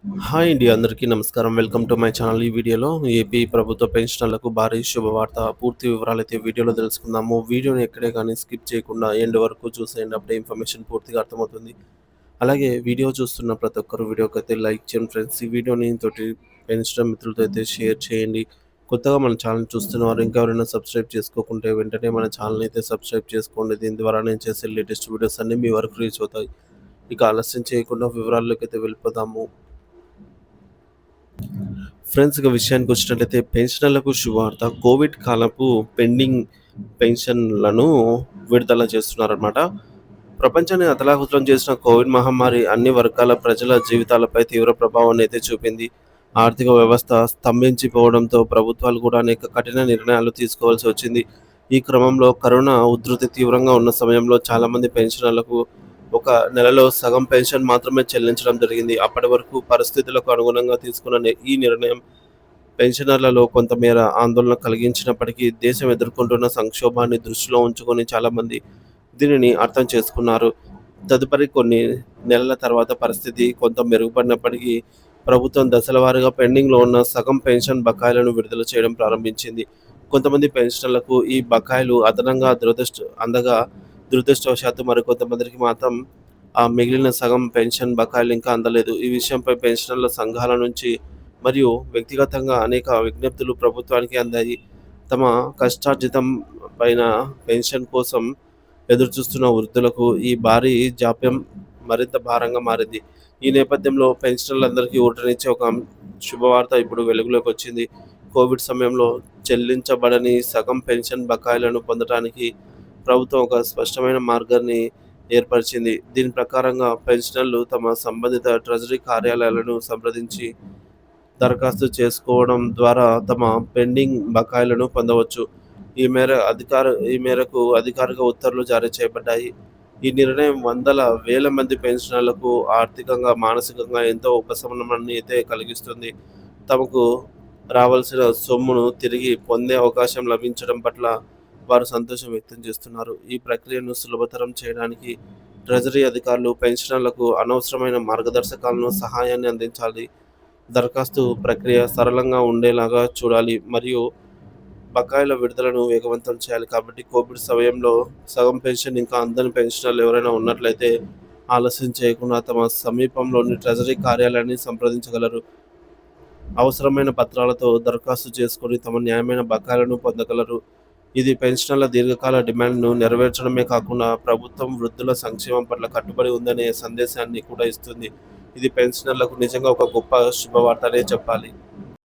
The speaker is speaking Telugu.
హాయ్ అండి. అందరికీ నమస్కారం. Welcome to my channel. ఈ వీడియోలో ఏపీ ప్రభుత్వ పెన్షనర్లకు భారీ శుభవార్త. పూర్తి వివరాలైతే వీడియోలో తెలుసుకుందాము. వీడియోని ఎక్కడే కానీ స్కిప్ చేయకుండా ఎండ్ వరకు చూసేయండి. అప్పుడే ఇన్ఫర్మేషన్ పూర్తిగా అర్థమవుతుంది. అలాగే వీడియో చూస్తున్న ప్రతి ఒక్కరు వీడియోకైతే లైక్ చేయండి ఫ్రెండ్స్. ఈ వీడియోని తోటి పెన్షనర్ మిత్రులతో అయితే షేర్ చేయండి. కొత్తగా మన ఛానల్ చూస్తున్నవారు ఇంకా ఎవరైనా సబ్స్క్రైబ్ చేసుకోకుంటే వెంటనే మన ఛానల్‌ని అయితే సబ్స్క్రైబ్ చేసుకోండి. దీని ద్వారా నేను చేసే లేటెస్ట్ వీడియోస్ అన్నీ మీ వరకు రీచ్ అవుతాయి. ఇక ఆలస్యం చేయకుండా వివరాల్లోకైతే వెళ్ళిపోదాము. ఫ్రెండ్స్ ఇక విషయానికి వచ్చినట్లయితే పెన్షనర్లకు శుభవార్త. కోవిడ్ కాలపు పెండింగ్ పెన్షన్లను విడుదల చేస్తున్నారనమాట. ప్రపంచాన్ని అతలాకుతలం చేసిన కోవిడ్ మహమ్మారి అన్ని వర్గాల ప్రజల జీవితాలపై తీవ్ర ప్రభావాన్ని అయితే చూపింది. ఆర్థిక వ్యవస్థ స్తంభించిపోవడంతో ప్రభుత్వాలు కూడా అనేక కఠిన నిర్ణయాలు తీసుకోవాల్సి వచ్చింది. ఈ క్రమంలో కరోనా ఉధృతి తీవ్రంగా ఉన్న సమయంలో చాలామంది పెన్షనర్లకు ఒక నెలలో సగం పెన్షన్ మాత్రమే చెల్లించడం జరిగింది. అప్పటి వరకు పరిస్థితులకు అనుగుణంగా తీసుకున్న ఈ నిర్ణయం పెన్షనర్లలో కొంతమేర ఆందోళన కలిగించినప్పటికీ దేశం ఎదుర్కొంటున్న సంక్షోభాన్ని దృష్టిలో ఉంచుకొని చాలామంది దీనిని అర్థం చేసుకున్నారు. తదుపరి కొన్ని నెలల తర్వాత పరిస్థితి కొంత మెరుగుపడినప్పటికీ ప్రభుత్వం దశలవారీగా పెండింగ్లో ఉన్న సగం పెన్షన్ బకాయిలను విడుదల చేయడం ప్రారంభించింది. కొంతమంది పెన్షనర్లకు ఈ బకాయిలు అదనంగా అందగా దురదృష్టవశాత్తు మరికొంతమందికి మాత్రం ఆ మిగిలిన సగం పెన్షన్ బకాయిలు ఇంకా అందలేదు. ఈ విషయంపై పెన్షనర్ల సంఘాల నుంచి మరియు వ్యక్తిగతంగా అనేక విజ్ఞప్తులు ప్రభుత్వానికి అందాయి. తమ కష్టార్జితం పైన పెన్షన్ కోసం ఎదురుచూస్తున్న వృద్ధులకు ఈ భారీ జాప్యం మరింత భారంగా మారింది. ఈ నేపథ్యంలో పెన్షనర్లందరికీ ఊరటనిచ్చే ఒక శుభవార్త ఇప్పుడు వెలుగులోకి వచ్చింది. కోవిడ్ సమయంలో చెల్లించబడని సగం పెన్షన్ బకాయిలను పొందడానికి ప్రభుత్వం ఒక స్పష్టమైన మార్గాన్ని ఏర్పరిచింది. దీని ప్రకారంగా పెన్షనర్లు తమ సంబంధిత ట్రెజరీ కార్యాలయాలను సంప్రదించి దరఖాస్తు చేసుకోవడం ద్వారా తమ పెండింగ్ బకాయిలను పొందవచ్చు. ఈ మేరకు అధికారిక ఉత్తర్వులు జారీ చేయబడ్డాయి. ఈ నిర్ణయం వందల వేల మంది పెన్షనర్లకు ఆర్థికంగా, మానసికంగా ఎంతో ఉపశమనాన్ని అయితే కలిగిస్తుంది. తమకు రావాల్సిన సొమ్మును తిరిగి పొందే అవకాశం లభించడం పట్ల వారు సంతోషం వ్యక్తం చేస్తున్నారు. ఈ ప్రక్రియను సులభతరం చేయడానికి ట్రెజరీ అధికారులు పెన్షనర్లకు అనవసరమైన మార్గదర్శకాలను, సహాయాన్ని అందించాలి. దరఖాస్తు ప్రక్రియ సరళంగా ఉండేలాగా చూడాలి మరియు బకాయిల విడుదలను వేగవంతం చేయాలి. కాబట్టి కోవిడ్ సమయంలో సగం పెన్షన్ ఇంకా అందని పెన్షనర్లు ఎవరైనా ఉన్నట్లయితే ఆలస్యం చేయకుండా తమ సమీపంలోని ట్రెజరీ కార్యాలయాన్ని సంప్రదించగలరు. అవసరమైన పత్రాలతో దరఖాస్తు చేసుకొని తమ న్యాయమైన బకాయిలను పొందగలరు. ఇది పెన్షనర్ల దీర్ఘకాల డిమాండ్ను నెరవేర్చడమే కాకుండా ప్రభుత్వం వృద్ధుల సంక్షేమం పట్ల కట్టుబడి ఉందనే సందేశాన్ని కూడా ఇస్తుంది. ఇది పెన్షనర్లకు నిజంగా ఒక గొప్ప శుభవార్త అనే చెప్పాలి.